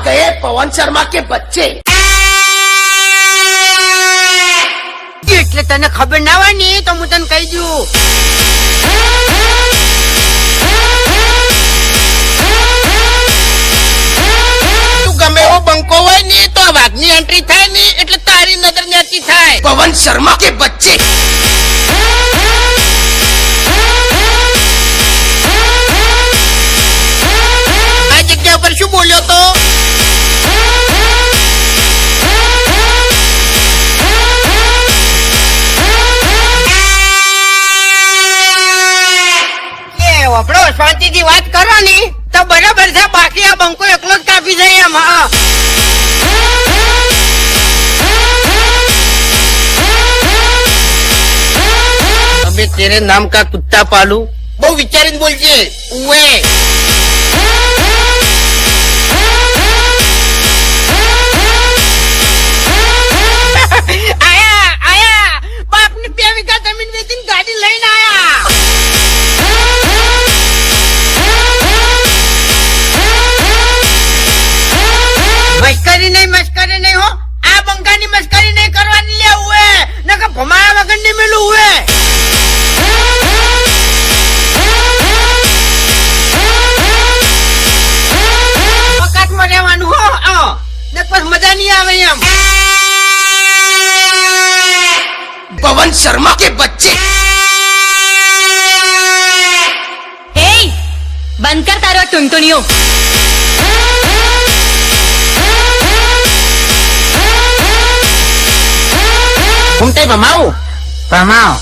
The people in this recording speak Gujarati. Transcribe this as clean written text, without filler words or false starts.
गए पवन शर्मा के बच्चे। એટલે તને ખબર ના હોય ને તો હું તને કહી દઉં. તું ગમે એવો બંકો હોય ને તો આ વાઘની એન્ટ્રી થાય ને એટલે તારી નજર નેચી થાય. पवन शर्मा के बच्चे। આ જગ્યા પર શું બોલ્યો તો? આપણો શાંતિથી વાત કરો ને તો બરાબર છે, બાકી આ બંકો એકલો જ કાપી જાય એમ. હા, અબે તેરે નામ કા કુત્તા પાલુ. બહુ વિચારીને બોલજે. ઉએ આયા આયા બાપની 2 વીઘા જમીન વેચીને ગાડી લઈને આયા. મસ્કરી નહીં હો, આ બંકાની મસ્કરી નહીં કરવાની લે. હુએ નકર ભમાયા વગર નહીં મેલું. હુએ વકાતમાં રહેવાનું હો, નકર મજા નહીં આવે એમ. पवन शर्मा के बच्चे। ए, बंद कर तारो टुनटुनियो. ઘૂમતે ભમાવું. ભમાવ